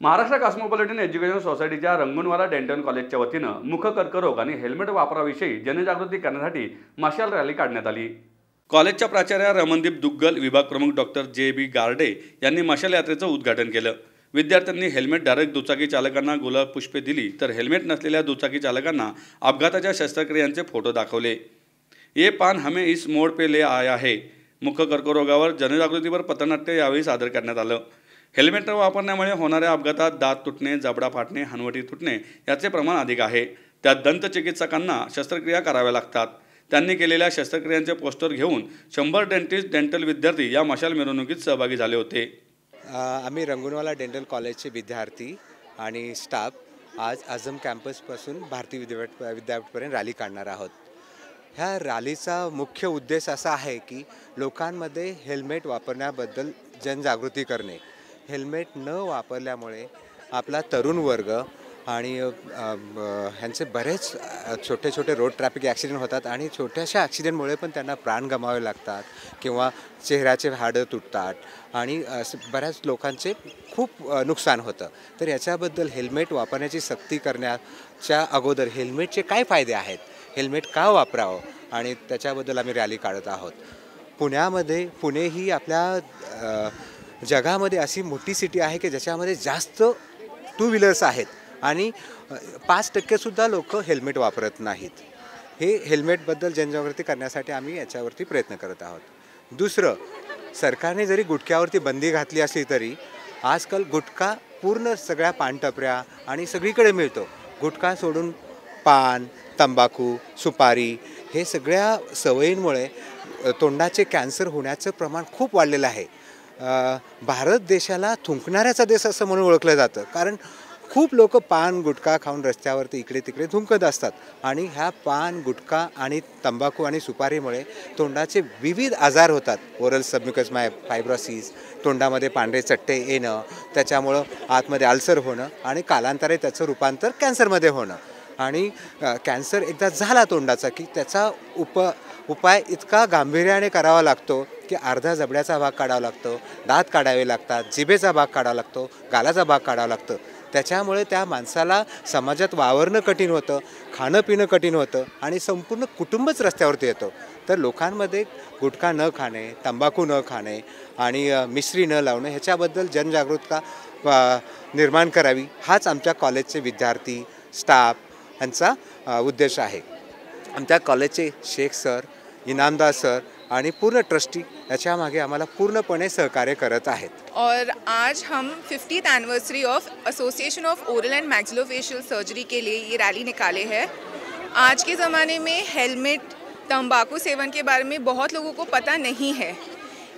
Maharashtra cosmopolitan education सोसायटीच्या Rangoonwala dental कॉलेजच्या वतीनं मुख कर्करोग आणि हेल्मेट वापराविषयी जनजागृती करण्यासाठी मशाल रॅली काढण्यात आली। कॉलेजच्या प्राचार्या रमनदीप दुग्गल, विभाग प्रमुख डॉक्टर जे.बी. गारडे यांनी मशाल यात्रेचं उद्घाटन केलं। विद्यार्थ्यांनी हेल्मेटधारक दुचाकी चालकांना गुलाब पुष्पे दिली, तर हेल्मेट नसलेल्या दुचाकी चालकांना अपघाताच्या शस्त्रक्रियांचे फोटो दाखवले। ये पान हमें इस मोड़ पे ले आया है। मुख कर्करोगावर जनजागृतीवर पथनाट्य यावेळी सादर करण्यात आलं। हेल्मेट न वापरण्यामुळे होणाऱ्या अपघातात दात तुटणे, जबडा फाटणे, हनवटी तुटणे याचे प्रमाण अधिक आहे। त्यात दंत चिकित्सकांना शस्त्रक्रिया कराव्या लागतात। त्यांनी केलेल्या शस्त्रक्रियांचे पोस्टर घेऊन 100 डेंटिस्ट डेंटल विद्यार्थी या मशाल मिरवणुकीत सहभागी झाले होते। आम्ही रंगूनवाला डेंटल कॉलेजचे विद्यार्थी आणि स्टाफ आज आझम कॅम्पसपासून भारतीय विद्यापीठपर्यंत रॅली काढणार आहोत। ह्या रॅलीचा मुख्य उद्देश असा आहे की लोकांमध्ये हेल्मेट वापरण्याबद्दल जनजागृती करणे। हेल्मेट न वापरल्यामुळे आपला तरुण वर्ग आणि ह्यांचे बरेच छोटे छोटे रोड ट्रॅफिक ॲक्सिडेंट होतात आणि छोट्याशा ॲक्सिडेंटमुळे पण त्यांना प्राण गमावे लागतात किंवा चेहऱ्याचे हाडं तुटतात आणि बऱ्याच लोकांचे खूप नुकसान होतं। तर याच्याबद्दल हेल्मेट वापरण्याची सक्ती करण्याच्या अगोदर हेल्मेटचे काय फायदे आहेत, हेल्मेट का वापरावं आणि त्याच्याबद्दल आम्ही रॅली काढत आहोत। पुणे ही आपल्या जगामध्ये अशी मोठी सिटी आहे की ज्याच्यामध्ये जास्त टू व्हीलर्स आहेत आणि 5% लोक हेल्मेट वापरत नाहीत। हे हेल्मेटबद्दल जनजागृती करण्यासाठी आम्ही याच्यावरती प्रयत्न करत आहोत। दुसरं, सरकारने जरी गुटख्यावरती बंदी घातली असली तरी आजकाल गुटखा पूर्ण सगळ्या पानटपऱ्या आणि सगळीकडे मिळतो। गुटखा सोडून पान, तंबाखू, सुपारी हे सगळ्या सवयींमुळे तोंडाचे कॅन्सर होण्याचं प्रमाण खूप वाढलेलं आहे। भारत देशाला थुंकणाऱ्याचा देश असं म्हणून ओळखलं जातं, कारण खूप लोक पान गुटखा खाऊन रस्त्यावरती इकडे तिकडे थुंकत असतात आणि ह्या पान, गुटखा आणि तंबाखू आणि सुपारीमुळे तोंडाचे विविध आजार होतात। ओरल सबम्युकस फायब्रोसिस, तोंडामध्ये पांढरे चट्टे येणं, त्याच्यामुळं आतमध्ये अल्सर होणं आणि कालांतराने त्याचं रूपांतर कॅन्सरमध्ये होणं। आणि कॅन्सर एकदा झाला तोंडाचा की त्याचा उपाय इतका गांभीर्याने करावा लागतो की अर्धा जबड्याचा भाग काढावा लागतो, दात काढावे लागतात, जिभेचा भाग काढावा लागतो, गालाचा भाग काढावा लागतो। त्याच्यामुळे त्या माणसाला समाजात वावरणं कठीण होतं, खाणं पिणं कठीण होतं आणि संपूर्ण कुटुंबच रस्त्यावरती येतो। तर लोकांमध्ये गुटखा न खाणे, तंबाखू न खाणे आणि मिश्री न लावणे ह्याच्याबद्दल जनजागरूकता निर्माण करावी, हाच आमच्या कॉलेजचे विद्यार्थी, स्टाफ यांचा उद्देश है। आमच्या कॉलेजचे शेख सर, इनामदार सर आणि पूर्ण ट्रस्टी याच्या मागे आम्हाला पूर्णपणे सहकार्य करत आहेत। और आज हम 50th anniversary of association of oral and maxillofacial surgery के लिए ये रैली निकाले हैं। आज के ज़माने में हेलमेट, तंबाकू सेवन के बारे में बहुत लोगों को पता नहीं है।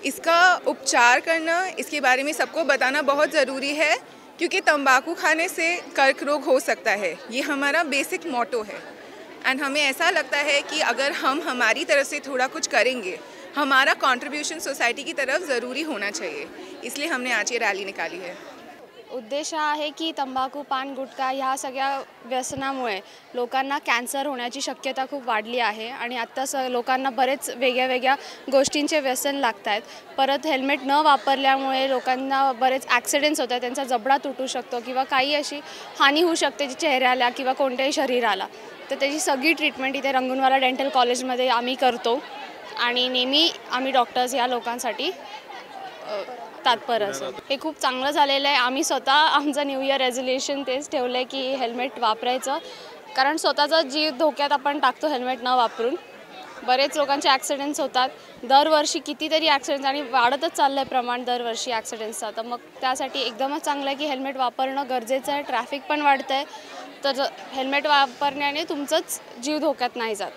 इसका उपचार करना, इसके बारे में सबको बताना बहुत ज़रूरी है, क्योंकि तंबाकू खाने से कर्क रोग हो सकता है। ये हमारा बेसिक मोटो है एंड हमें ऐसा लगता है कि अगर हम हमारी तरफ से थोड़ा कुछ करेंगे, हमारा कंट्रीब्यूशन सोसाइटी की तरफ ज़रूरी होना चाहिए। इसलिए हमने आज ये रैली निकाली है। उद्देश हा आहे की तंबाखू, पान, गुटखा ह्या सगळ्या व्यसनामुळे लोकांना कॅन्सर होण्याची शक्यता खूप वाढली आहे आणि आत्ता लोकांना बरेच वेगळ्या गोष्टींचे व्यसन लागत आहेत। परत हेल्मेट न वापरल्यामुळे लोकांना बरेच ॲक्सिडेंट्स होतात, त्यांचा जबडा तुटू शकतो किंवा काही अशी हानी होऊ शकते चेहऱ्याला किंवा कोणत्याही शरीराला। तर त्याची सगळी ट्रीटमेंट इथे रंगूनवाला डेंटल कॉलेजमध्ये आम्ही करतो आणि नेहमी आम्ही डॉक्टर्स या लोकांसाठी तात्पर असतो। हे खूप चांगलं झालेलं आहे। आम्ही स्वतः आमचं न्यू इयर रेझोल्यूशन तेच ठेवलं आहे की हेल्मेट वापरायचं, कारण स्वतःचा जीव धोक्यात आपण टाकतो हेल्मेट न वापरून। बरेच लोकांचे ॲक्सिडेंट्स होतात दरवर्षी, कितीतरी ॲक्सिडेंट्स आणि वाढतच चाललं आहे प्रमाण दरवर्षी ॲक्सिडेंट्सचं। तर मग त्यासाठी एकदमच चांगलं आहे की हेल्मेट वापरणं गरजेचं आहे। ट्रॅफिक पण वाढतं आहे, तर हेल्मेट वापरण्याने तुमचंच जीव धोक्यात नाही जात।